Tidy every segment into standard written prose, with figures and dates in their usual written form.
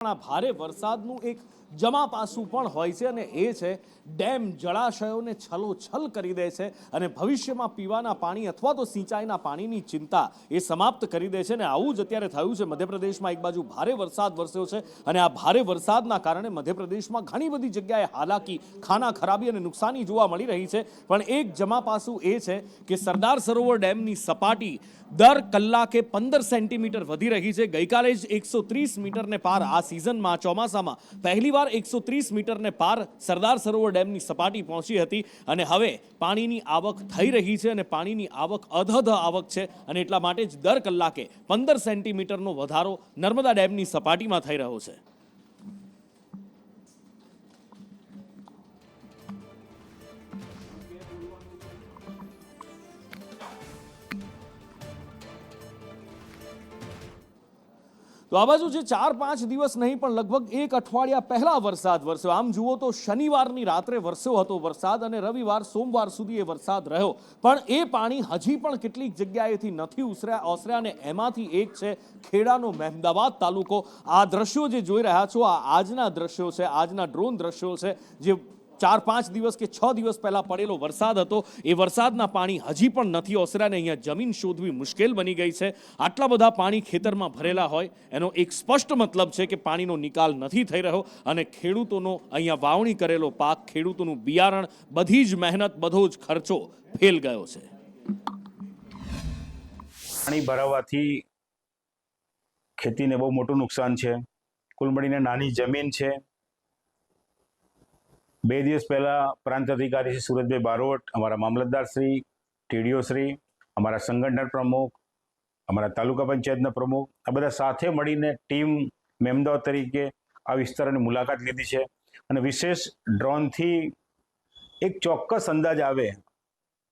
ભારે વરસાદનું એક જમા પાસું પણ હોય છે અને એ છે ડેમ જળાશયોને છલોછલ કરી દે છે અને ભવિષ્યમાં પીવાના પાણી અથવા તો સિંચાઈના પાણીની ચિંતા એ સમાપ્ત કરી દે છે અને આવું જ અત્યારે થયું છે મધ્યપ્રદેશમાં. એક બાજુ ભારે વરસાદ વરસ્યો છે અને આ ભારે વરસાદના કારણે મધ્યપ્રદેશમાં ઘણી બધી જગ્યાએ હાલાકી, ખાના ખરાબી અને નુકસાની જોવા મળી રહી છે. પણ એક જમા પાસું એ છે કે સરદાર સરોવર ડેમની સપાટી દર કલાકે 15 સેન્ટીમીટર વધી રહી છે. ગઈકાલે જ 130 મીટરને પાર આ સિઝનમાં ચોમાસામાં પહેલીવાર 130 મીટરને પાર સરદાર સરોવર ડેમની સપાટી પહોંચી હતી અને હવે પાણીની આવક થઈ રહી છે અને પાણીની આવક અધધ આવક છે અને એટલા માટે જ દર કલાકે 15 સેન્ટીમીટરનો વધારો નર્મદા ડેમની સપાટીમાં થઈ રહ્યો છે. તો આ બાજુ જે 4-5 દિવસ નહીં પણ લગભગ એક અઠવાડિયા પહેલા વરસાદ વરસ્યો. આમ જુઓ તો શનિવારની રાત્રે વરસ્યો હતો વરસાદ અને રવિવાર સોમવાર સુધી એ વરસાદ રહ્યો. પણ એ પાણી હજી પણ કેટલીક જગ્યાએથી નથી ઓસર્યા અને એમાંથી એક છે ખેડાનો મહેમદાવાદ તાલુકો. આ દ્રશ્યો જે જોઈ રહ્યા છો આ આજના દ્રશ્યો છે, આજના ડ્રોન દ્રશ્યો છે જે 4-5 દિવસ કે 6 દિવસ પહેલા પડેલો વરસાદ હતો. એ વરસાદના પાણી હજી પણ નથી ઓસર્યા અને અહીંયા જમીન શોધવી મુશ્કેલ બની ગઈ છે. આટલા બધા પાણી ખેતરમાં ભરેલા હોય એનો એક સ્પષ્ટ મતલબ છે કે પાણીનો નિકાલ નથી થઈ રહ્યો અને ખેડૂતોનો અહીંયા વાવણી કરેલો પાક, ખેડૂતોનું બિયારણ, બધી જ મહેનત, બધો જ ખર્ચો ફેલ ગયો છે. પાણી ભરાવાથી ખેતીને બહુ મોટું નુકસાન છે. કુલ મળીને નાની જમીન છે. 2 દિવસ પહેલા પ્રાંત અધિકારી શ્રી સુરજભાઈ બારોટ, અમારા મામલતદાર શ્રી, ટીડીઓ શ્રી, અમારા સંગઠન પ્રમુખ, અમારા તાલુકા પંચાયતના પ્રમુખ, આ બધા સાથે મળીને ટીમ મહેમદાવાદ તરીકે આ વિસ્તારની મુલાકાત લીધી છે અને વિશેષ ડ્રોનથી એક ચોક્કસ અંદાજ આવે,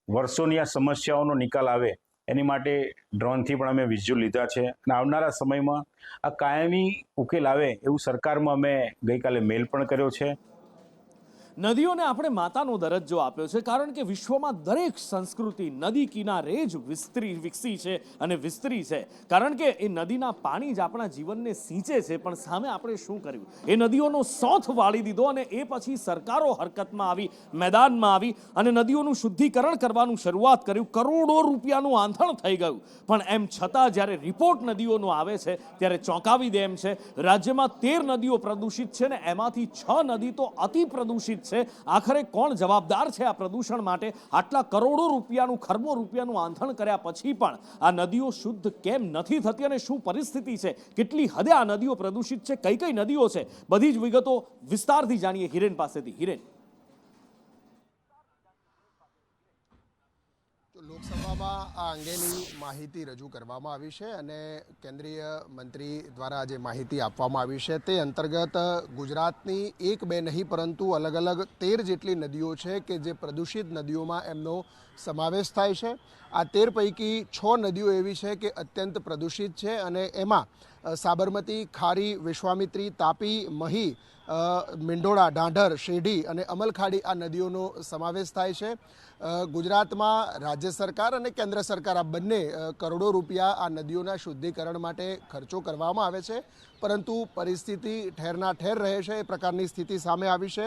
વર્ષોની આ સમસ્યાઓનો નિકાલ આવે એની માટે ડ્રોનથી પણ અમે વિઝ્યુઅલ લીધા છે અને આવનારા સમયમાં આ કાયમી ઉકેલ આવે એવું સરકારમાં અમે ગઈકાલે મેલ પણ કર્યો છે. નદીઓને આપણે માતાનો દરજ્જો આપ્યો છે કારણ કે વિશ્વમાં દરેક સંસ્કૃતિ નદી કિનારે જ વિકસી છે અને વિસ્તરી છે. કારણ કે એ નદીના પાણી જ આપણા જીવનને સિંચે છે. પણ સામે આપણે શું કર્યું? એ નદીઓનો સોથ વાળી દીધો અને એ પછી સરકારો હરકતમાં આવી, મેદાનમાં આવી અને નદીઓનું શુદ્ધિકરણ કરવાનું શરૂઆત કર્યું. કરોડો રૂપિયાનું આંધણ થઈ ગયું. પણ એમ છતાં જ્યારે રિપોર્ટ નદીઓનો આવે છે ત્યારે ચોંકાવી દે એમ છે. રાજ્યમાં 13 નદીઓ પ્રદૂષિત છે ને એમાંથી 6 નદી તો અતિ પ્રદૂષિત છે. આખરે કોણ જવાબદાર છે આ પ્રદૂષણ માટે? આટલા કરોડો રૂપિયાનું, ખરબો રૂપિયાનું આંધણ કર્યા પછી પણ આ નદીઓ શુદ્ધ કેમ નથી થતી અને શું પરિસ્થિતિ છે? કેટલી હદે આ નદીઓ પ્રદૂષિત છે? કઈ કઈ નદીઓ છે? બધી જ વિગતો વિસ્તારથી જાણીએ હિરેન પાસેથી. હિરેન, લોકસભામાં આ અંગેની માહિતી રજૂ કરવામાં આવી છે અને કેન્દ્રીય મંત્રી દ્વારા જે માહિતી આપવામાં આવી છે તે અંતર્ગત ગુજરાતની 1-2 નહીં પરંતુ અલગ અલગ 13 જેટલી નદીઓ છે કે જે પ્રદૂષિત નદીઓમાં એમનો સમાવેશ થાય છે. આ 13 પૈકી 6 નદીઓ એવી છે કે અત્યંત પ્રદૂષિત છે અને એમાં સાબરમતી, ખારી, વિશ્વામિત્રી, તાપી, મહી, મીંઢોળા, ઢાંઢર, શેઢી અને અમલખાડી આ નદીઓનો સમાવેશ થાય છે. ગુજરાતમાં રાજ્ય સરકાર અને કેન્દ્ર સરકાર આ બંને કરોડો રૂપિયા આ નદીઓના શુદ્ધિકરણ માટે ખર્ચો કરવામાં આવે છે પરંતુ પરિસ્થિતિ ઠેરના ઠેર રહે છે એ પ્રકારની સ્થિતિ સામે આવી છે.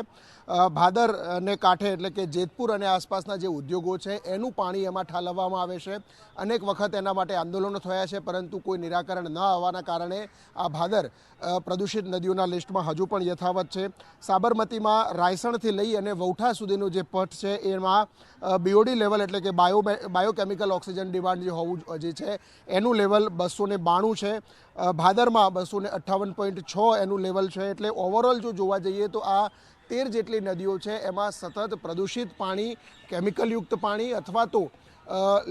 ભાદરને કાંઠે એટલે કે જેતપુર અને આસપાસના જે ઉદ્યોગો છે એનું પાણી એમાં ઠાલવવામાં આવે છે. અનેક વખત એના માટે આંદોલનો થયા છે પરંતુ કોઈ નિરાકરણ ન આવવાના કારણે આ ભાદર પ્રદૂષિત નદીઓના લિસ્ટમાં હજુ પણ યથાવત છે. સાબરમતીમાં રાયસણથી લઈ અને વૌઠા સુધીનું જે પટ છે એમાં બીઓડી લેવલ એટલે કે બાયોકેમિકલ ઓક્સિજન ડિમાન્ડ જે હોવું જે છે એનું લેવલ 292 છે. ભાદરમાં 258.6 એનું લેવલ છે. એટલે ઓવરઓલ જો જોવા જઈએ તો આ 13 જેટલી નદીઓ છે એમાં સતત પ્રદૂષિત પાણી, કેમિકલયુક્ત પાણી અથવા તો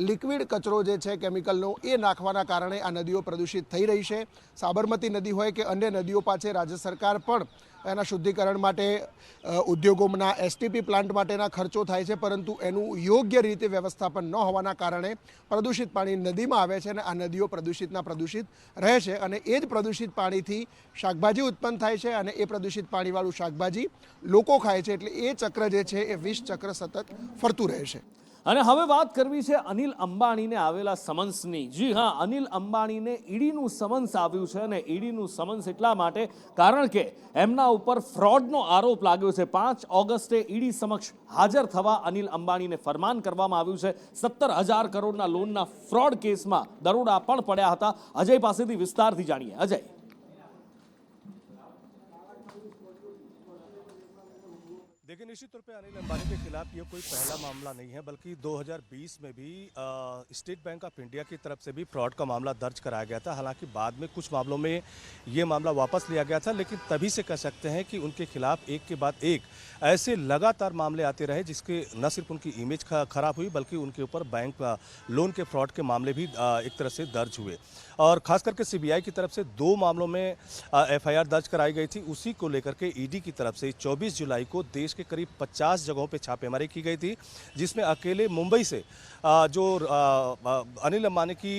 લિક્વિડ કચરો જે છે કેમિકલનો એ નાખવાના કારણે આ નદીઓ પ્રદૂષિત થઈ રહી છે. સાબરમતી નદી હોય કે અન્ય નદીઓ પાસે રાજ્ય સરકાર પણ એના શુદ્ધિકરણ માટે ઉદ્યોગોના એસટીપી પ્લાન્ટ માટેના ખર્ચો થાય છે પરંતુ એનું યોગ્ય રીતે વ્યવસ્થાપન ન હોવાના કારણે પ્રદૂષિત પાણી નદીમાં આવે છે અને આ નદીઓ પ્રદૂષિત રહે છે અને એ જ પ્રદૂષિત પાણીથી શાકભાજી ઉત્પન્ન થાય છે અને એ પ્રદૂષિત પાણીવાળું શાકભાજી લોકો ખાય છે. એટલે એ ચક્ર જે છે એ વિષ ચક્ર સતત ફરતું રહે છે. અને હવે વાત કરવી છે અનિલ અંબાણીને આવેલા સમન્સની. જી હા, અનિલ અંબાણીને ઈડીનું સમન્સ આવ્યું છે અને ઈડીનું સમન્સ એટલા માટે કારણ કે એમના ઉપર ફ્રોડનો આરોપ લાગ્યો છે. 5 ઓગસ્ટે ઈડી સમક્ષ હાજર થવા અનિલ અંબાણીને ફરમાન કરવામાં આવ્યું છે. 17,000 કરોડના લોનના ફ્રોડ કેસમાં દરોડા પણ પડ્યા હતા. અજય પાસેથી વિસ્તારથી જાણીએ. અજય, देखिए, निश्चित तौर पे अनिल अंबानी के खिलाफ ये कोई पहला मामला नहीं है, बल्कि 2020 में भी स्टेट बैंक ऑफ इंडिया की तरफ से भी फ्रॉड का मामला दर्ज कराया गया था. हालांकि बाद में कुछ मामलों में ये मामला वापस लिया गया था, लेकिन तभी से कह सकते हैं कि उनके खिलाफ एक के बाद एक ऐसे लगातार मामले आते रहे, जिसके न सिर्फ उनकी इमेज खराब हुई, बल्कि उनके ऊपर बैंक लोन के फ्रॉड के मामले भी एक तरह से दर्ज हुए. और खास करके सीबीआई की तरफ से 2 मामलों में एफआईआर दर्ज कराई गई थी. उसी को लेकर के ईडी की तरफ से 24 जुलाई को देश के करीब 50 जगहों पे छापेमारी की गई थी, जिसमें अकेले मुंबई से जो अनिल अंबानी की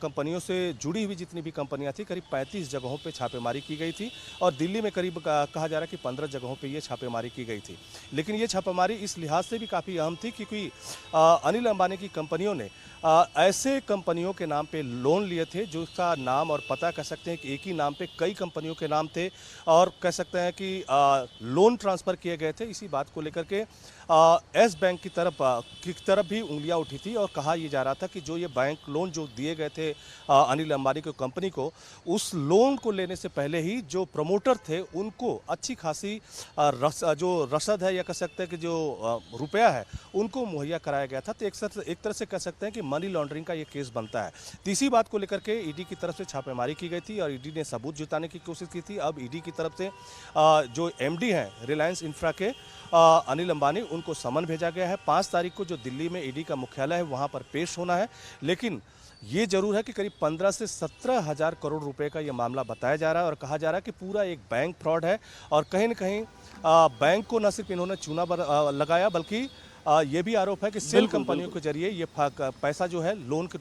कंपनियों से जुड़ी हुई जितनी भी कंपनियां थी, करीब 35 जगहों पे छापेमारी की गई थी. और दिल्ली में करीब कहा जा रहा है कि 15 जगहों पे ये छापेमारी की गई थी. लेकिन ये छापेमारी इस लिहाज से भी काफ़ी अहम थी, क्योंकि अनिल अंबानी की कंपनियों ने ऐसे कंपनियों के नाम पे लोन लिए थे जिसका नाम और पता कह सकते हैं कि एक ही नाम पे कई कंपनियों के नाम थे, और कह सकते हैं कि लोन ट्रांसफ़र किए गए थे. इसी बात को लेकर के एस बैंक की तरफ भी उंगलियां उठी थी, और कहा यह जा रहा था कि जो ये बैंक लोन जो दिए गए थे अनिल अंबानी की कंपनी को, उस लोन को लेने से पहले ही जो प्रमोटर थे उनको अच्छी खासी जो रसद है, या कह सकते हैं कि जो रुपया है, उनको मुहैया कराया गया था. तो एक तरह से कह सकते हैं कि मनी लॉन्ड्रिंग का ये केस बनता है. तो इसी बात को लेकर के ईडी की तरफ से छापेमारी की गई थी, और ईडी ने सबूत जुटाने की कोशिश की थी. अब ईडी की तरफ से जो एमडी हैं रिलायंस इंफ्रा के अनिल अंबानी, उनको समन भेजा गया है. 5 तारीख को जो दिल्ली में ईडी का मुख्यालय है वहाँ पर पेश होना है. लेकिन ये जरूर है कि करीब 15 से 17,000 करोड़ रुपए का ये मामला बताया जा रहा है, और कहा जा रहा है कि पूरा एक बैंक फ्रॉड है. और कहीं न कहीं बैंक को न सिर्फ इन्होंने चूना लगाया, बल्कि ये भी आरोप है कि सेल कंपनियों के जरिए ये पैसा जो है लोन के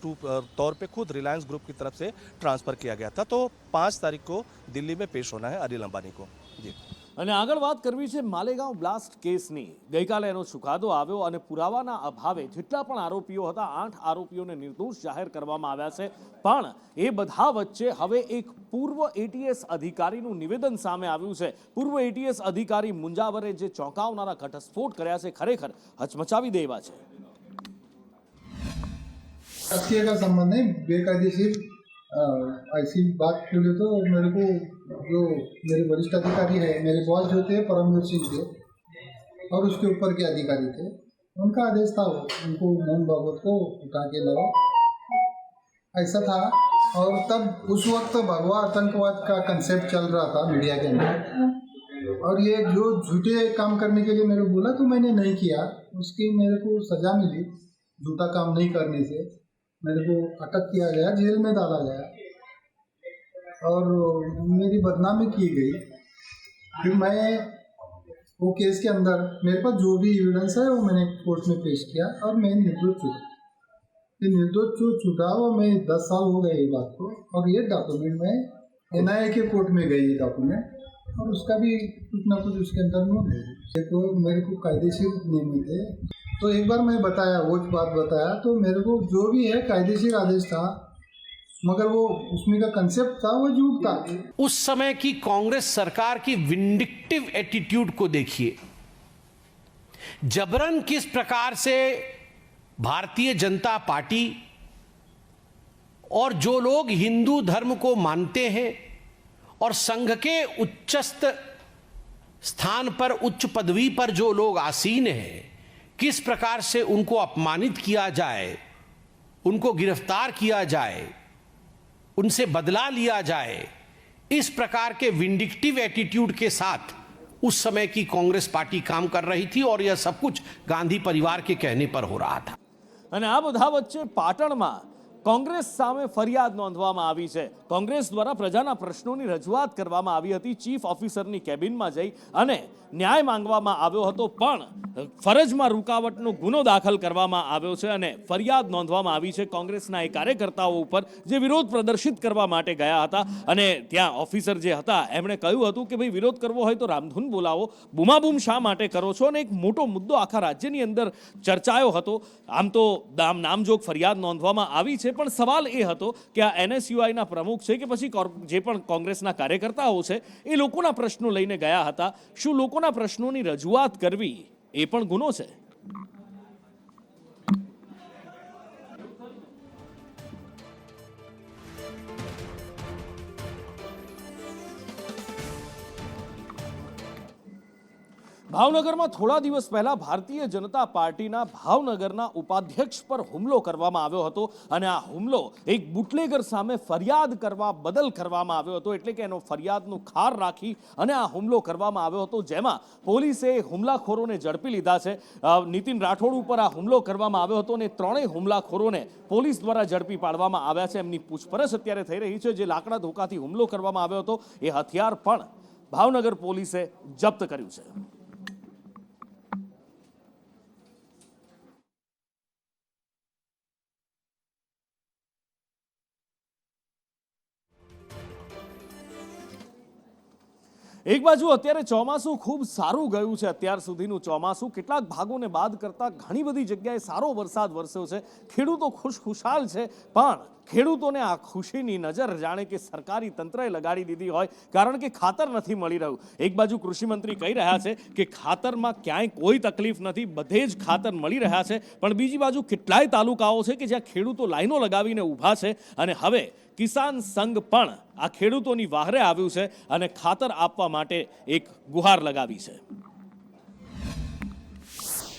तौर पे खुद रिलायंस ग्रुप की तरफ से ट्रांसफ़र किया गया था. तो 5 तारीख को दिल्ली में पेश होना है अनिल अंबानी को. जी. અને આગળ વાત કરવી છે માલેગાંવ બ્લાસ્ટ કેસની. ગઈકાલે એનો ચુકાદો આવ્યો અને પુરાવાના અભાવે જેટલા પણ આરોપીઓ હતા 8 આરોપીઓને નિર્દોષ જાહેર કરવામાં આવ્યા છે. પણ એ બધા વચ્ચે હવે એક પૂર્વ એટીએસ અધિકારીનું નિવેદન સામે આવ્યું છે. પૂર્વ એટીએસ અધિકારી મુંજાવરે જે ચોંકાવનારા ઘટસ્ફોટ કર્યા છે, ખરેખર હચમચાવી દે એવા છે. राजकीय का संबंध है, बेकायदेशीर ऐसी बात बोले तो मेरे को जो मेरे वरिष्ठ अधिकारी है, मेरे बॉस जो थे परमवीर सिंह थे, और उसके ऊपर के अधिकारी थे, उनका आदेश था उनको मोहन भागवत को उठा के लाओ, ऐसा था. और तब उस वक्त भगवा आतंकवाद का कंसेप्ट चल रहा था मीडिया के अंदर, और ये जो झूठे काम करने के लिए मेरे बोला तो मैंने नहीं किया. उसकी मेरे को सज़ा मिली. झूठा काम नहीं करने से मेरे को अटक किया गया, जेल में डाला गया, और मेरी बदनामी की गई. फिर मैं वो केस के अंदर मेरे पास जो भी एविडेंस है वो मैंने कोर्ट में पेश किया, और मैं निर्दोष छूटा. ये निर्दोष जो छूटा वो मैं 10 साल हो गए ये बात को, और ये डॉक्यूमेंट में NIA के कोर्ट में गई ये डॉक्यूमेंट, और उसका भी कुछ ना कुछ उसके अंदर नोट है. देखो मेरे को कायदेशीर नियमित है, तो एक बार मैं बताया वो बात बताया, तो मेरे को जो भी है कायदेशीर आदेश था, मगर वो उसमें का कंसेप्ट था वो झूठ था. उस समय की कांग्रेस सरकार की विंडिक्टिव एटीट्यूड को देखिए. जबरन किस प्रकार से भारतीय जनता पार्टी और जो लोग हिंदू धर्म को मानते हैं और संघ के उच्चस्थ स्थान पर, उच्च पदवी पर जो लोग आसीन हैं, किस प्रकार से उनको अपमानित किया जाए, उनको गिरफ्तार किया जाए, उनसे बदला लिया जाए. इस प्रकार के विंडिक्टिव एटीट्यूड के साथ उस समय की कांग्रेस पार्टी काम कर रही थी, और यह सब कुछ गांधी परिवार के कहने पर हो रहा था. અને આ બધા વચ્ચે પાટણમાં કોંગ્રેસ સામે ફરિયાદ નોંધવામાં આવી છે. કોંગ્રેસ દ્વારા પ્રજાના પ્રશ્નોની રજૂઆત કરવામાં આવી હતી. ચીફ ઓફિસરની કેબિનમાં જઈ અને ન્યાય માંગવામાં આવ્યો હતો, પણ ફરજમાં રૂકાવટનો ગુનો દાખલ કરવામાં આવ્યો છે અને ફરિયાદ નોંધવામાં આવી છે કોંગ્રેસના એ કાર્યકર્તાઓ ઉપર જે વિરોધ પ્રદર્શિત કરવા માટે ગયા હતા. અને ત્યાં ઓફિસર જે હતા એમણે કહ્યું હતું કે ભાઈ, વિરોધ કરવો હોય તો રામધૂન બોલાવો, બૂમાબૂમ શા માટે કરો છો? અને એક મોટો મુદ્દો આખા રાજ્યની અંદર ચર્ચાયો હતો. આમ તો નામજોગ ફરિયાદ નોંધવામાં આવી છે, પણ સવાલ એ હતો કે આ NSUIના પ્રમુખ છે કે પછી જે પણ કોંગ્રેસના કાર્યકર્તાઓ છે એ લોકોના પ્રશ્નો લઈને ગયા હતા. શું લોકોના પ્રશ્નોની રજૂઆત કરવી એ પણ ગુનો છે? ભાવનગરમાં થોડા દિવસ પહેલા ભારતીય જનતા પાર્ટીના ભાવનગરના ઉપાધ્યક્ષ પર હુમલો કરવામાં આવ્યો હતો અને આ હુમલો એક બુટલેગર સામે ફરિયાદ કરવા બદલ કરવામાં આવ્યો હતો. એટલે કે એનો ફરિયાદનું ખાર રાખી અને આ હુમલો કરવામાં આવ્યો હતો, જેમાં પોલીસે હુમલાખોરોને ઝડપી લીધા છે. નીતિન રાઠોડ ઉપર આ હુમલો કરવામાં આવ્યો હતો અને ત્રણેય હુમલાખોરોને પોલીસ દ્વારા ઝડપી પાડવામાં આવ્યા છે. એમની પૂછપરછ અત્યારે થઈ રહી છે. જે લાકડા ધોકાથી હુમલો કરવામાં આવ્યો હતો એ હથિયાર પણ ભાવનગર પોલીસે જપ્ત કર્યું છે. એક બાજુ અત્યારે ચોમાસું ખૂબ સારું ગયું છે. અત્યાર સુધીનું ચોમાસું કેટલાક ભાગોને બાદ કરતા ઘણી બધી જગ્યાએ સારો વરસાદ વરસ્યો છે. ખેડૂતો ખુશખુશાલ છે, પણ ખેડૂતોને આ ખુશીની નજર જાણે કે સરકારી તંત્રએ લગાડી દીધી હોય, કારણ કે ખાતર નથી મળી રહ્યું. એક બાજુ કૃષિ મંત્રી કહી રહ્યા છે કે ખાતરમાં ક્યાંય કોઈ તકલીફ નથી, બધે જ ખાતર મળી રહ્યા છે, પણ બીજી બાજુ કેટલાય તાલુકાઓ છે કે જ્યાં ખેડૂતો લાઈનો લગાવીને ઊભા છે અને હવે કિસાન સંઘ પણ આ ખેડૂતોની વહારે આવ્યું છે અને ખાતર આપવા માટે એક ગુહાર લગાવી છે.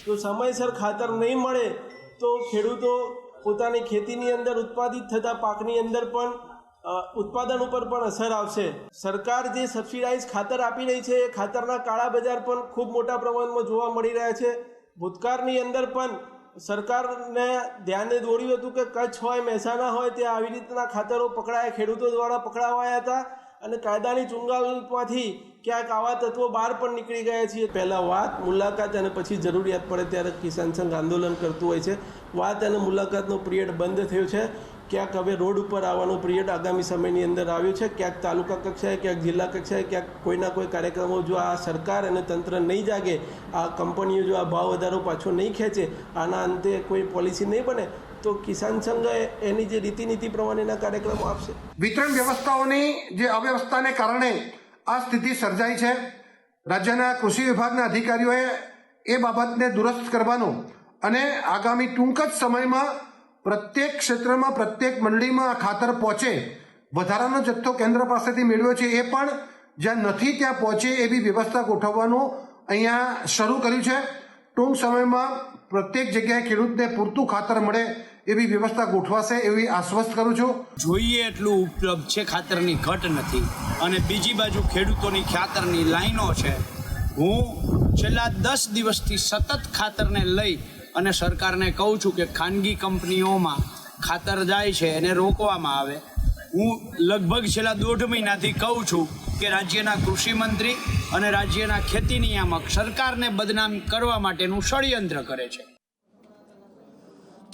જો સમયસર ખાતર નહીં મળે તો ખેડૂતો પોતાની ખેતીની અંદર ઉત્પાદિત થતા પાકની અંદર પણ ઉત્પાદન ઉપર પણ અસર આવશે. સરકાર જે સબસિડાઇઝ ખાતર આપી રહી છે એ ખાતરના કાળા બજાર પણ ખૂબ મોટા પ્રમાણમાં જોવા મળી રહ્યા છે. ભૂતકાળની અંદર પણ સરકારને ધ્યાને દોર્યું હતું કે કચ્છ હોય, મહેસાણા હોય, ત્યાં આવી રીતના ખાતરો પકડાયા, ખેડૂતો દ્વારા પકડાવાયા હતા અને કાયદાની ચુંગાલમાંથી ક્યાંક આવા તત્વો બહાર પણ નીકળી ગયા છીએ. પહેલાં વાત, મુલાકાત અને પછી જરૂરિયાત પડે ત્યારે કિસાન સંઘ આંદોલન કરતું હોય છે. વાત અને મુલાકાતનો પિરિયડ બંધ થયો છે. ક્યાંક હવે રોડ ઉપર આવવાનો પિરિયડ આગામી સમયની અંદર આવ્યો છે. ક્યાંક તાલુકા કક્ષાએ, ક્યાંક જિલ્લા કક્ષાએ, ક્યાંક કોઈના કોઈ કાર્યક્રમો જો આ સરકાર અને તંત્ર નહીં જાગે, આ કંપનીઓ જો આ ભાવ વધારો પાછો નહીં ખેંચે, આના અંતે કોઈ પોલિસી નહીં બને, તો કિસાન સંઘ એની જે રીતિનીતિ પ્રમાણેના કાર્યક્રમો આપશે. વિતરણ વ્યવસ્થાઓની જે અવ્યવસ્થાને કારણે આ સ્થિતિ સર્જાઈ છે. રાજ્યના કૃષિ વિભાગના અધિકારીઓએ એ બાબતને દુરસ્ત કરવાનું અને આગામી ટૂંક જ સમયમાં પ્રત્યેક ક્ષેત્રમાં, પ્રત્યેક મંડળીમાં આ ખાતર પહોંચે, વધારાનો જથ્થો કેન્દ્ર પાસેથી મેળવ્યો છે એ પણ જ્યાં નથી ત્યાં પહોંચે એવી વ્યવસ્થા ગોઠવવાનું અહીંયા શરૂ કર્યું છે. ટૂંક સમયમાં પ્રત્યેક જગ્યાએ ખેડૂતને પૂરતું ખાતર મળે એવી વ્યવસ્થા ગોઠવાશે એવી આશ્વસ્ત કરું છું. જોઈએ એટલું ઉપલબ્ધ છે, ખાતરની ઘટ નથી. અને બીજી બાજુ ખેડૂતોની ખાતરની લાઈનો છે. હું છેલ્લા 10 દિવસથી સતત ખાતરને લઈ અને સરકારને કહું છું કે ખાનગી કંપનીઓમાં ખાતર જાય છે એને રોકવામાં આવે. હું લગભગ છેલ્લા 1.5 મહિનાથી કહું છું કે રાજ્યના કૃષિ મંત્રી અને રાજ્યના ખેતી નિયામક સરકારને બદનામ કરવા માટેનું ષડયંત્ર કરે છે.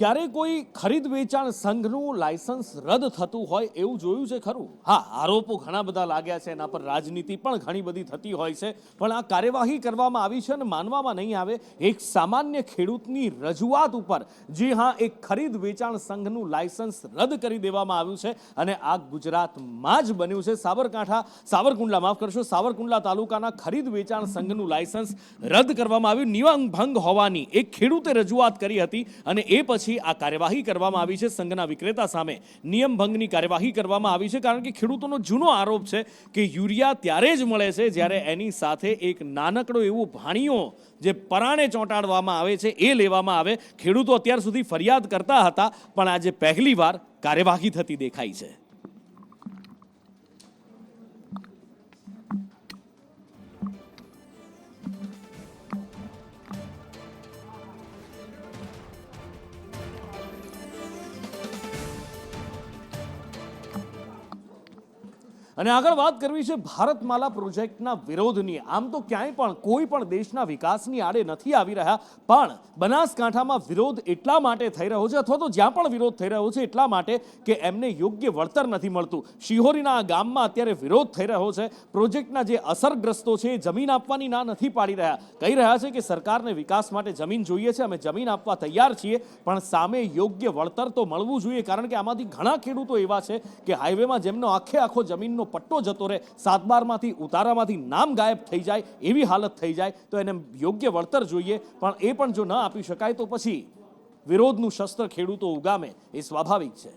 ક્યારે કોઈ ખરીદ વેચાણ સંઘનું લાયસન્સ રદ થતું હોય એવું જોયું છે ખરું? હા, આરોપો ઘણા બધા લાગ્યા છે, એના પર રાજનીતિ પણ ઘણી બધી થતી હોય છે, પણ આ કાર્યવાહી કરવામાં આવી છે અને માનવામાં નહીં આવે. એક સામાન્ય ખેડૂતની રજૂઆત ઉપર, જી હા, એક ખરીદ વેચાણ સંઘનું લાયસન્સ રદ કરી દેવામાં આવ્યું છે અને આ ગુજરાતમાં જ બન્યું છે. સાવરકુંડલા તાલુકાના ખરીદ વેચાણ સંઘનું લાયસન્સ રદ કરવામાં આવ્યું. નિયમ ભંગ હોવાની એક ખેડૂતે રજૂઆત કરી હતી અને એ પછી આ કાર્યવાહી કરવામાં આવી છે. સંઘના વિક્રેતા સામે નિયમ ભંગની કાર્યવાહી કરવામાં આવી છે, કારણ કે ખેડૂતોનો જૂનો આરોપ છે કે યુરિયા ત્યારે જ મળે છે જ્યારે એની સાથે એક નાનકડો એવું ભાણિયો જે પરાણે ચોંટાડવામાં આવે છે એ લેવામાં આવે. ખેડૂતો અત્યાર સુધી ફરિયાદ કરતા હતા, પણ આજે પહેલીવાર કાર્યવાહી થતી દેખાઈ છે. અને આગળ વાત કરવી છે ભારતમાલા પ્રોજેક્ટના વિરોધની. આમ તો ક્યાંય પણ કોઈ પણ દેશના વિકાસની આડે નથી આવી રહ્યા, પણ બનાસકાંઠામાં વિરોધ એટલા માટે થઈ રહ્યો છે, અથવા તો જ્યાં પણ વિરોધ થઈ રહ્યો છે એટલા માટે કે એમને યોગ્ય વળતર નથી મળતું. શિહોરીના આ ગામમાં અત્યારે વિરોધ થઈ રહ્યો છે. પ્રોજેક્ટના જે અસરગ્રસ્તો છે એ જમીન આપવાની ના નથી પાડી રહ્યા. કહી રહ્યા છે કે સરકારને વિકાસ માટે જમીન જોઈએ છે, અમે જમીન આપવા તૈયાર છીએ, પણ સામે યોગ્ય વળતર તો મળવું જોઈએ. કારણ કે આમાંથી ઘણા ખેડૂતો એવા છે કે હાઈવેમાં જેમનો આખો જમીનનો પટ્ટો જતો રહે, 7/12માંથી ઉતારામાંથી નામ ગાયબ થઈ જાય, એવી હાલત થઈ જાય, તો એને યોગ્ય વળતર જોઈએ. પણ એ પણ જો ન આપી શકાય તો પછી વિરોધનું શસ્ત્ર ખેડૂતો ઉગામે એ સ્વાભાવિક છે.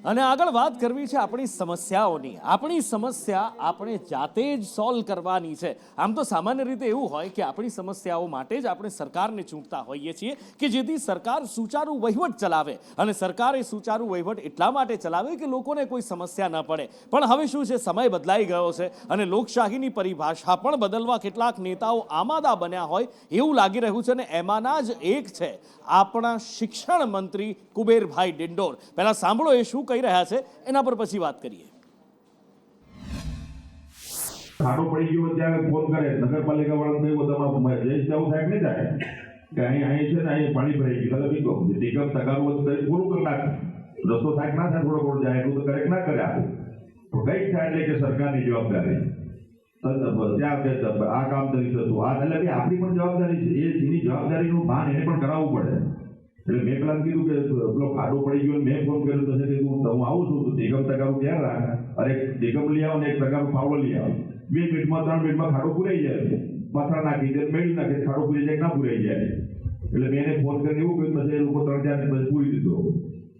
અને આગળ વાત કરવી છે આપણી સમસ્યાઓની. આપણી સમસ્યા આપણે જાતે જ સોલ્વ કરવાની છે. આમ તો સામાન્ય રીતે એવું હોય કે આપણી સમસ્યાઓ માટે જ આપણે સરકારને ચૂંટતા હોઈએ છીએ કે જેથી સરકાર સુચારુ વહીવટ ચલાવે. અને સરકાર એ સુચારુ વહીવટ એટલા માટે ચલાવે કે લોકોને કોઈ સમસ્યા ન પડે. પણ હવે શું છે, સમય બદલાઈ ગયો છે અને લોકશાહીની પરિભાષા પણ બદલવા કેટલાક નેતાઓ આમાદા બન્યા હોય એવું લાગી રહ્યું છે. અને એમાંના જ એક છે આપણા શિક્ષણ મંત્રી કુબેરભાઈ ડિંડોર. પહેલા સાંભળો એ શું કહી રહ્યા છે, એના પર પછી વાત કરીએ. ખાડો પડી ગયો ત્યાં ફોન કરે નગરપાલિકા વાળા તમારે જઈ જવું થાય નહીં થાય કે અહીં છે ને અહીં પાણી ભરાઈ ગયું નિગમ તગારું પૂરું કરી નાખે. રસ્તો થાય ના થાય, થોડો જાય એટલું તો કરેક્ટ ના કરે. આપું તો કંઈક થાય એટલે કે સરકારની જવાબદારી ત્યાં આ કામ કરી શકતું આ એટલે આપણી પણ જવાબદારી છે. એની જવાબદારીનું ભાન એને પણ કરાવવું પડે. એટલે મેં પેલા કીધું કે પેલો ખાડો પડી ગયો, મેં ફોન કર્યો તો કીધું હું આવું છું, નિગમ તગારું ક્યાં રાખ, અરે નિગમ લઈ આવો ને એક તગારું પાવડો લઈ આવો. 2 મિનિટમાં 3 મિનિટમાં ખાડો પૂરાઈ જાય. પથરા નાખી દે, મેળવી નાખે, ખાડો પૂરી જાય ના પૂરાઈ જાય. એટલે મેં એને ફોન કરીને એવું કહ્યું, પછી એ લોકો 3-4 મિનિટ પૂરી દીધો.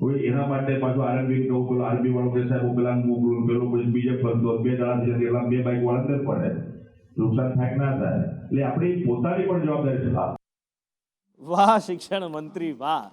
હવે એના માટે પાછું આરએમબી કહું, પેલો આરબી વાળો કે સાહેબ પેલા મોકલું, પેલો પછી બીજે ફરતો 2 દાડા એટલા 2 બાઈક વાળા અંદર પડે, નુકસાન થાય ના થાય. એટલે આપણી પોતાની પણ જવાબદારી છે. વાહ શિક્ષણ મંત્રી વાહ.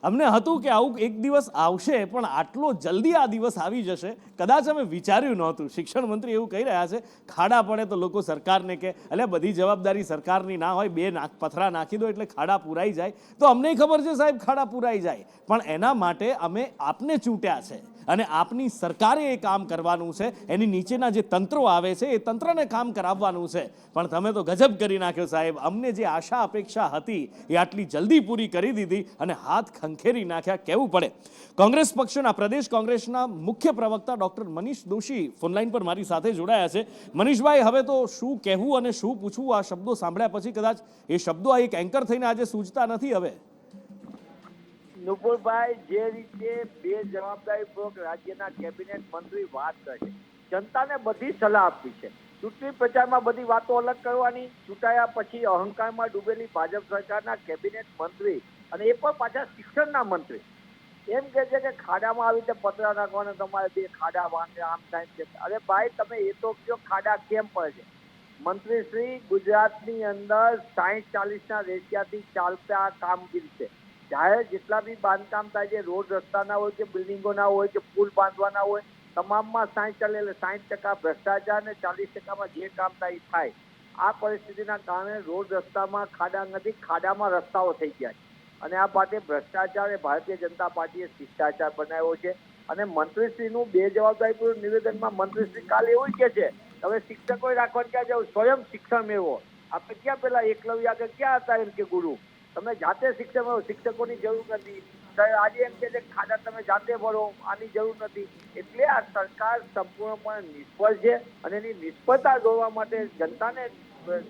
અમને હતું કે આવું એક દિવસ આવશે, પણ આટલો જલ્દી આ દિવસ આવી જશે કદાચ અમે વિચાર્યું નહોતું. શિક્ષણ મંત્રી એવું કહી રહ્યા છે ખાડા પડે તો લોકો સરકારને કે એટલે બધી જવાબદારી સરકારની ના હોય, 2 પથરા નાખી દો એટલે ખાડા પૂરાઈ જાય. તો અમને ખબર છે સાહેબ ખાડા પૂરાઈ જાય, પણ એના માટે અમે આપને ચૂંટ્યા છે અને આપની સરકારે એ કામ કરવાનું છે. એની નીચેના જે તંત્રો આવે છે એ તંત્રને કામ કરાવવાનું છે. પણ તમે તો ગજબ કરી નાખ્યો સાહેબ. અમને જે આશા અપેક્ષા હતી એ આટલી જલ્દી પૂરી કરી દીધી અને હાથ ખંખેરી નાખ્યા, કહેવું પડે. કોંગ્રેસ પક્ષના પ્રદેશ કોંગ્રેસના મુખ્ય પ્રવક્તા ડોક્ટર મનીષ દોશી ફોનલાઈન પર મારી સાથે જોડાયા છે. મનીષભાઈ, હવે તો શું કહેવું અને શું પૂછવું આ શબ્દો સાંભળ્યા પછી? કદાચ એ શબ્દો આ એક એન્કર થઈને આજે સૂઝતા નથી. હવે નુપુરભાઈ, જે રીતે બેજવાબદારીપૂર્વક રાજ્યના કેબિનેટ મંત્રી વાત કરે છે, જનતાને બધી સલાહ આપી છે. ચૂંટણી પ્રચારમાં બધી વાતો અલગ કરવાની, ચૂંટાયા પછી અહંકારમાં ડૂબેલી ભાજપ સરકારના કેબિનેટ મંત્રી અને એ પણ પાછા શિક્ષણના મંત્રી એમ કહે છે કે ખાડામાં આવી રીતે પતરા નાખવાના, તમારે 2 ખાડા વાંધે આમ થાય છે. અરે ભાઈ, તમે એ તો કહો ખાડા કેમ પડે છે? મંત્રી શ્રી, ગુજરાતની અંદર 60-40ના રેશિયાથી ચાલતા કામગીરી છે. જાહેર જેટલા બી બાંધકામ થાય છે, રોડ રસ્તાના હોય કે બિલ્ડિંગોના હોય કે પુલ બાંધવાના હોય, તમામમાં 60 ચાલે એટલે 60% ભ્રષ્ટાચાર ને 40%માં જે કામ થાય થાય. આ પરિસ્થિતિના કારણે રોડ રસ્તામાં ખાડા નથી, ખાડામાં રસ્તાઓ થઈ ગયા છે. અને આ માટે ભ્રષ્ટાચાર એ ભારતીય જનતા પાર્ટીએ શિષ્ટાચાર બનાવ્યો છે. અને મંત્રીશ્રીનું બેજવાબદારીપૂર્વક નિવેદનમાં મંત્રીશ્રી કાલે એવું કે છે હવે શિક્ષકોએ રાખવાનું ક્યાં જાવ, સ્વયં શિક્ષણ મેળવો. આપણે ક્યાં પેલા એકલવ્ય આગળ ક્યાં હતા એમ કે ગુરુ, તમે જાતે શિક્ષણ મેળવો, શિક્ષકોની જરૂર નથી. આજે એમ કે ખાડા તમે જાતે ભરો, આની જરૂર નથી. એટલે આ સરકાર સંપૂર્ણપણે નિષ્ફળ છે અને એની નિષ્ફળતા જોવા માટે જનતાને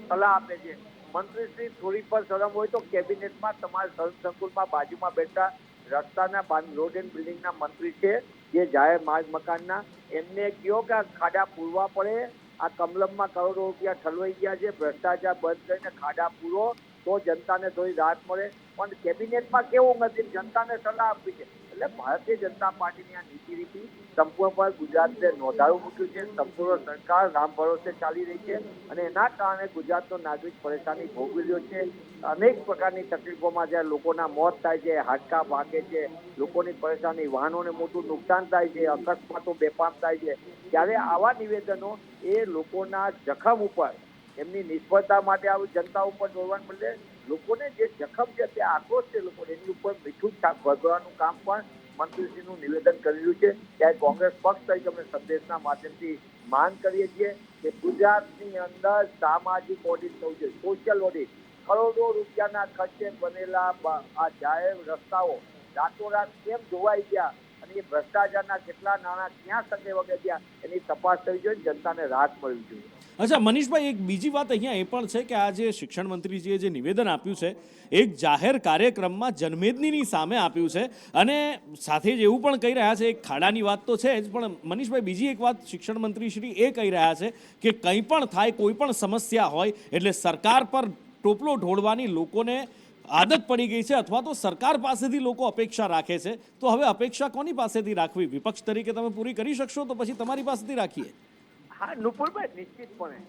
સલાહ આપે છે. મંત્રીશ્રી, થોડી પર શરમ હોય તો કેબિનેટમાં તમારા સંકુલમાં બાજુમાં બેઠા રસ્તાના રોડ એન્ડ બિલ્ડિંગના મંત્રી છે, જે જાહેર માર્ગ મકાનના, એમને કહો કે આ ખાડા પૂરવા પડે. આ કમલમમાં કરોડો રૂપિયા ઠલવાઈ ગયા છે, ભ્રષ્ટાચાર બંધ કરીને ખાડા પૂરો તો જનતાને થોડી રાહત મળે. પણ કેબિનેટમાં કેવું નથી, જનતાને સલાહ આપી છે. એટલે ભારતીય જનતા પાર્ટીની આ નીતિ રીતિ સંપૂર્ણપણે ગુજરાતને નોંધાવું મૂક્યું છે. સંપૂર્ણ સરકાર રામ ભરોસે ચાલી રહી છે અને એના કારણે ગુજરાતનો નાગરિક પરેશાની ભોગવી રહ્યો છે. અનેક પ્રકારની તકલીફોમાં જ્યારે લોકોના મોત થાય છે, હાડકાં ભાગે છે, લોકોની પરેશાની, વાહનોને મોટું નુકસાન થાય છે, અકસ્માતો બેફામ થાય છે, ત્યારે આવા નિવેદનો એ લોકોના જખમ ઉપર, એમની નિષ્ફળતા માટે આવું જનતા ઉપર દોરવાનું બદલે લોકોને જે જખમ છે તે આક્રોશ છે લોકોને, એની ઉપર મીઠું છાપ ભરવાનું કામ પણ મંત્રીશ્રીનું નિવેદન કર્યું છે ત્યારે કોંગ્રેસ પક્ષ તરીકે અમે સંદેશના માધ્યમથી માંગ કરીએ છીએ કે ગુજરાતની અંદર સામાજિક ઓડિટ થવું જોઈએ, સોશિયલ ઓડિટ. કરોડો રૂપિયાના ખર્ચે બનેલા આ જાહેર રસ્તાઓ રાતોરાત કેમ ધોવાઈ ગયા અને એ ભ્રષ્ટાચારના કેટલા નાણાં ક્યાં સગે વગે ગયા એની તપાસ થવી જોઈએ, જનતાને રાહત મળવી જોઈએ. અચ્છા મનીષભાઈ, એક બીજી વાત અહીંયા એ પણ છે કે આ જે શિક્ષણ મંત્રીજીએ જે નિવેદન આપ્યું છે એક જાહેર કાર્યક્રમમાં જનમેદનીની સામે આપ્યું છે અને સાથે જ એવું પણ કહી રહ્યા છે, એક ખાડાની વાત તો છે જ, પણ મનીષભાઈ બીજી એક વાત શિક્ષણ મંત્રી શ્રી એ કહી રહ્યા છે કે કંઈ પણ થાય, કોઈ પણ સમસ્યા હોય એટલે સરકાર પર ટોપલો ઢોળવાની લોકોને આદત પડી ગઈ છે અથવા તો સરકાર પાસેથી લોકો અપેક્ષા રાખે છે. તો હવે અપેક્ષા કોની પાસેથી રાખવી? વિપક્ષ તરીકે તમે પૂરી કરી શકશો તો પછી તમારી પાસેથી રાખીએ. હા નુપુરભાઈ, નિશ્ચિતપણે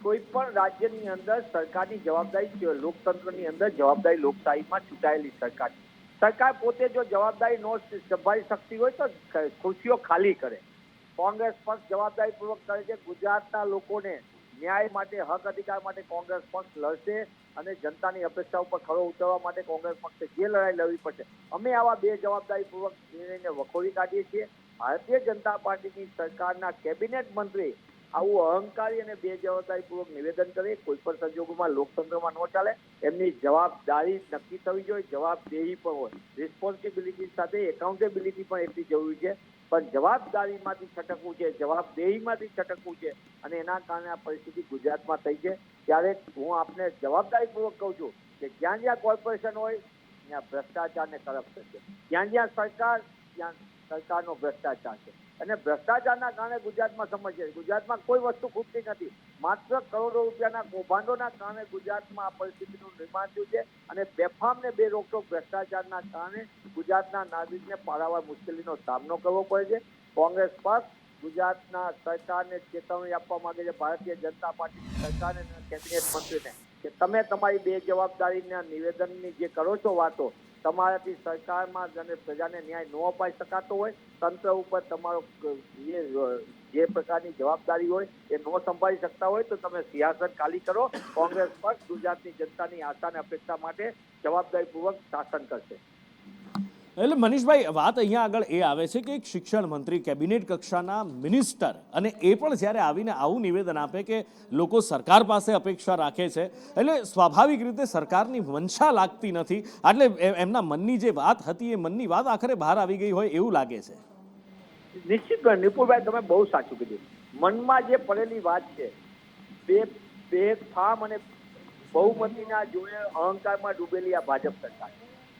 કોઈ પણ રાજ્યની અંદર સરકારની જવાબદારી, લોકતંત્રની અંદર જવાબદારી લોકશાહીમાં ચૂંટાયેલી સરકાર પોતે જો જવાબદારી ન સંભાળી શકતી હોય તો ખુરશીઓ ખાલી કરે. કોંગ્રેસ પક્ષ જવાબદારીપૂર્વક કરે છે. ગુજરાતના લોકોને ન્યાય માટે, હક અધિકાર માટે કોંગ્રેસ પક્ષ લડશે અને જનતાની અપેક્ષા ઉપર ખરો ઉતરવા માટે કોંગ્રેસ પક્ષે જે લડાઈ લડવી પડશે અમે આવા બેજવાબદારીપૂર્વક નિર્ણયને વખોડી કાઢીએ છીએ. ભારતીય જનતા પાર્ટીની સરકારના કેબિનેટ મંત્રી આવું અહંકારી અને બેજવાબદારીપૂર્વક નિવેદન કરે કોઈ પણ સંજોગોમાં લોકતંત્રમાં ન ચાલે. એમની જવાબદારી નક્કી થવી જોઈએ, જવાબદેહી પણ હોય, રિસ્પોન્સિબિલિટી સાથે એકાઉન્ટેબિલિટી પણ એટલી જરૂરી છે. પણ જવાબદારીમાંથી છટકવું છે, જવાબદેહીમાંથી છટકવું છે અને એના કારણે આ પરિસ્થિતિ ગુજરાતમાં થઈ છે. ત્યારે હું આપને જવાબદારીપૂર્વક કહું છું કે જ્યાં જ્યાં કોર્પોરેશન હોય ત્યાં ભ્રષ્ટાચાર ને કરપ્શન છે, જ્યાં જ્યાં સરકાર ત્યાં સરકારનો ભ્રષ્ટાચાર છે અને ભ્રષ્ટાચારના કારણે ગુજરાતમાં સમસ્યા છે. ગુજરાતમાં કોઈ વસ્તુ ખૂટતી નથી, માત્ર કરોડો રૂપિયાના કૌભાંડોના કારણે ગુજરાતમાં આ પરિસ્થિતિનું નિર્માણ થયું છે અને બેફામ ને બેરોકટોક ભ્રષ્ટાચારના કારણે ગુજરાતના નાગરિકને પારાવાર મુશ્કેલીનો સામનો કરવો પડે છે. કોંગ્રેસ પક્ષ ગુજરાતના સરકારને ચેતવણી આપવા માંગે છે, ભારતીય જનતા પાર્ટીની સરકારને કેબિનેટ મંત્રીને, કે તમે તમારી બેજવાબદારીના નિવેદનની જે કરો છો વાતો, તમારાથી સરકારમાં અને પ્રજાને ન્યાય ન અપાઈ શકાતો હોય, તંત્ર ઉપર તમારો જે પ્રકારની જવાબદારી હોય એ ન સંભાળી શકતા હોય તો તમે સિયાસત ખાલી કરો. કોંગ્રેસ પક્ષ ગુજરાતની જનતાની આશા અને અપેક્ષા માટે જવાબદારીપૂર્વક શાસન કરશે. એટલે મનીષભાઈ, વાત અહીંયા આગળ એ આવે છે કે એક શિક્ષણ મંત્રી, કેબિનેટ કક્ષાના મિનિસ્ટર, અને એ પણ જ્યારે આવીને આવું નિવેદન આપે કે લોકો સરકાર પાસે અપેક્ષા રાખે છે, એટલે સ્વાભાવિક રીતે સરકારની મંશા લાગતી નથી. એટલે એમના મનની જે વાત હતી એ મનની વાત આખરે બહાર આવી ગઈ હોય એવું લાગે છે. નિશ્ચિત નિપુણભાઈ, તમે બહુ સાચું કીધું. મનમાં જે પડેલી વાત છે, બેફામ અને બહુમતીના જોડે અહંકારમાં ડૂબેલી આ ભાજપ સરકાર,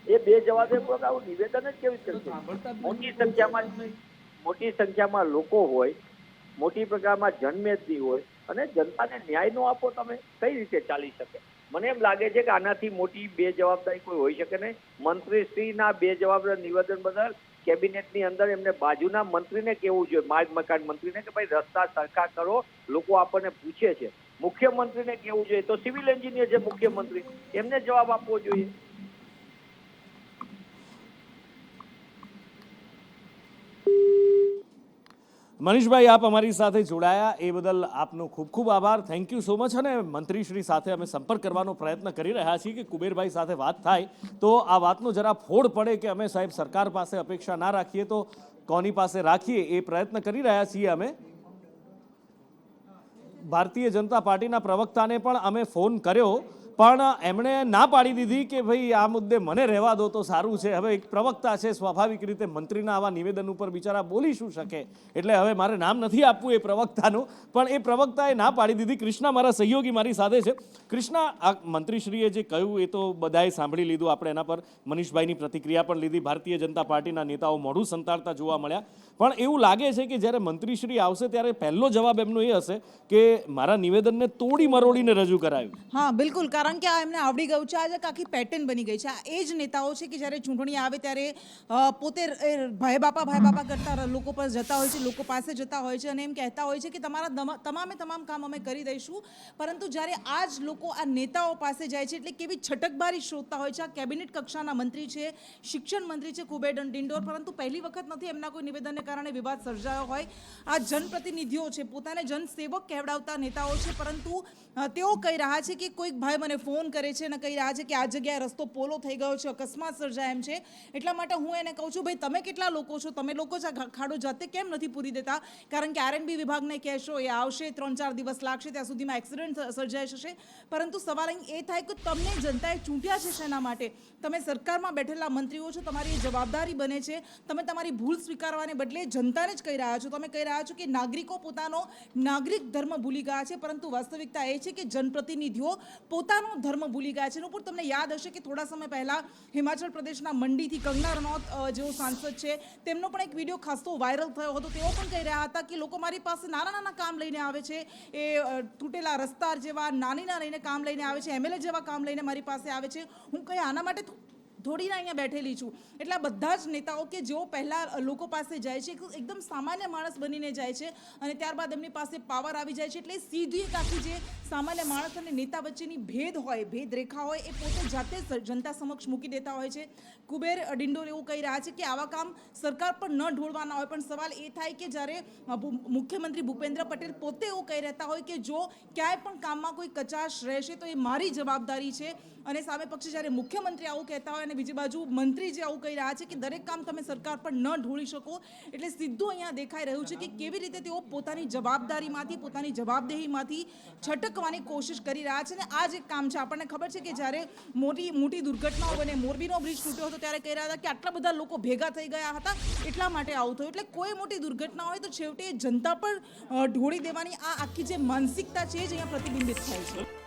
એ બે જવાબદારીપૂર્વક આવું નિવેદન જ કેવી રીતે કરશે? મોટી સંખ્યામાં લોકો હોય, મોટી પ્રકારમાં જનમેદની હોય અને જનતાને ન્યાય ન આપો તમે, કઈ રીતે ચાલી શકે? મને એમ લાગે છે કે આનાથી મોટી બે જવાબદારી કોઈ હોઈ શકે નહીં. મંત્રીશ્રીના બે જવાબદાર નિવેદન બદલ કેબિનેટની અંદર એમને બાજુના મંત્રીને કહેવું જોઈએ, માર્ગ મકાન મંત્રીને, કે ભાઈ રસ્તા સરખા કરો, લોકો આપણને પૂછે છે. મુખ્યમંત્રીને કહેવું જોઈએ, તો સિવિલ એન્જિનિયર છે મુખ્યમંત્રી, એમને જવાબ આપવો જોઈએ. મનીષભાઈ, આપ અમારી સાથે જોડાયા એ બદલ આપનો ખૂબ ખૂબ આભાર. Thank you so much. અને મંત્રીશ્રી સાથે અમે સંપર્ક કરવાનો પ્રયત્ન કરી રહ્યા છીએ કે કુબેરભાઈ સાથે વાત થાય તો આ વાતનો જરા ફોડ પડે કે અમે સાહેબ સરકાર પાસે અપેક્ષા ના રાખીએ તો કોની પાસે રાખીએ, એ પ્રયત્ન કરી રહ્યા છીએ અમે. ભારતીય જનતા પાર્ટીના પ્રવક્તાને પણ અમે ફોન કર્યો પણ એમણે ના પાડી દીધી કે ભાઈ આ મુદ્દે મને રહેવા દો તો સારું છે. હવે એક પ્રવક્તા છે, સ્વાભાવિક રીતે મંત્રીના આવા નિવેદન ઉપર બિચારા બોલી શું શકે, એટલે હવે મારે નામ નથી આપવું એ પ્રવક્તાનું, પણ એ પ્રવક્તાએ ના પાડી દીધી. કૃષ્ણા મારા સહયોગી મારી સાથે છે. કૃષ્ણા, આ મંત્રીશ્રીએ જે કહ્યું એ તો બધાએ સાંભળી લીધું, આપણે એના પર મનીષભાઈની પ્રતિક્રિયા પણ લીધી. ભારતીય જનતા પાર્ટીના નેતાઓ મોઢું સંતાડતા જોવા મળ્યા, પણ એવું લાગે છે કે જ્યારે મંત્રીશ્રી આવશે ત્યારે પહેલો જવાબ એમનો એ હશે કે મારા નિવેદનને તોડી મરોડીને રજૂ કરાયું. હા બિલકુલ, કારણ કે આ એમને આવડી ગયું છે, આજે આખી પેટર્ન બની ગઈ છે. આ એ જ નેતાઓ છે કે જ્યારે ચૂંટણી આવે ત્યારે પોતે ભાઈ બાપા કરતા લોકો પર જતા હોય છે, લોકો પાસે જતા હોય છે અને એમ કહેતા હોય છે કે તમારા તમામ કામ અમે કરી દઈશું. પરંતુ જ્યારે આ જ લોકો આ નેતાઓ પાસે જાય છે એટલે કેવી છટકબારી શોધતા હોય છે. આ કેબિનેટ કક્ષાના મંત્રી છે, શિક્ષણ મંત્રી છે કુબેર ડિંડોર, પરંતુ પહેલી વખત નથી એમના કોઈ નિવેદનને કારણે વિવાદ સર્જાયો હોય. આ જનપ્રતિનિધિઓ છે, પોતાને જનસેવક કહેવડાવતા નેતાઓ છે, પરંતુ તેઓ કહી રહ્યા છે કે કોઈક ભાઈ મને લોકોને ફોન કરે છે અને કહી રહ્યા છે કે આ જગ્યાએ રસ્તો પોલો થઈ ગયો છે, અકસ્માત સર્જાય એમ છે. એટલા માટે હું એને કહું છું, ભાઈ તમે કેટલા લોકો છો, તમે લોકો જ આ ખાડો જાતે કેમ નથી પૂરી દેતા? કારણ કે આરએનબી વિભાગને કહેશો, એ આવશે, 3-4 દિવસ લાગશે, ત્યાં સુધીમાં એક્સિડન્ટ સર્જાઈ જશે. પરંતુ સવાલ અહીં એ થાય કે તમને જનતાએ ચૂંટ્યા છે શેના માટે? તમે સરકારમાં બેઠેલા મંત્રીઓ છો, તમારી જવાબદારી બને છે. તમે તમારી ભૂલ સ્વીકારવાને બદલે જનતાને જ કહી રહ્યા છો. તમે કહી રહ્યા છો કે નાગરિકો પોતાનો નાગરિક ધર્મ ભૂલી ગયા છે, પરંતુ વાસ્તવિકતા એ છે કે જનપ્રતિનિધિઓ પોતાનો ધર્મ ભૂલી ગયા છે. એનું પણ તમને યાદ હશે કે થોડા સમય પહેલા હિમાચલ પ્રદેશના મંડીથી કંગના રનૌત જેઓ સાંસદ છે, તેમનો પણ એક વિડીયો ખાસો વાયરલ થયો હતો. તેઓ પણ કહી રહ્યા હતા કે લોકો મારી પાસે નાના કામ લઈને આવે છે, એ તૂટેલા રસ્તા જેવા નાનીના લઈને કામ લઈને આવે છે, એમએલએ જેવા કામ લઈને મારી પાસે આવે છે. હું કઈ આના માટે થોડીના અહીંયા બેઠેલી છું. એટલે આ બધા જ નેતાઓ કે જેઓ પહેલાં લોકો પાસે જાય છે, એકદમ સામાન્ય માણસ બનીને જાય છે અને ત્યારબાદ એમની પાસે પાવર આવી જાય છે. એટલે સીધી એક આખી જે સામાન્ય માણસ અને નેતા વચ્ચેની ભેદ રેખા હોય એ પોતે જાતે જનતા સમક્ષ મૂકી દેતા હોય છે. કુબેર ડિંડોર એવું કહી રહ્યા છે કે આવા કામ સરકાર પર ન ઢોળવાના હોય. પણ સવાલ એ થાય કે જ્યારે મુખ્યમંત્રી ભૂપેન્દ્ર પટેલ પોતે એવું કહી રહેતા હોય કે જો ક્યાંય પણ કામમાં કોઈ કચાશ રહેશે તો એ મારી જવાબદારી છે, અને સામે પક્ષે જ્યારે મુખ્યમંત્રી આવું કહેતા હોય અને બીજી બાજુ મંત્રી જે આવું કહી રહ્યા છે કે દરેક કામ તમે સરકાર પર ન ઢોળી શકો, એટલે સીધું અહીંયા દેખાઈ રહ્યું છે કે કેવી રીતે તેઓ પોતાની જવાબદારીમાંથી, પોતાની જવાબદેહીમાંથી છટકવાની કોશિશ કરી રહ્યા છે. અને આ જ એક કામ છે. આપણને ખબર છે કે જ્યારે મોટી દુર્ઘટનાઓ બને, મોરબીનો બ્રિજ તૂટ્યો હતો ત્યારે કહી રહ્યા હતા કે આટલા બધા લોકો ભેગા થઈ ગયા હતા એટલા માટે આવું થયું. એટલે કોઈ મોટી દુર્ઘટના હોય તો છેવટે જનતા પર ઢોળી દેવાની આ આખી જે માનસિકતા છે જ અહીંયા પ્રતિબિંબિત થાય છે.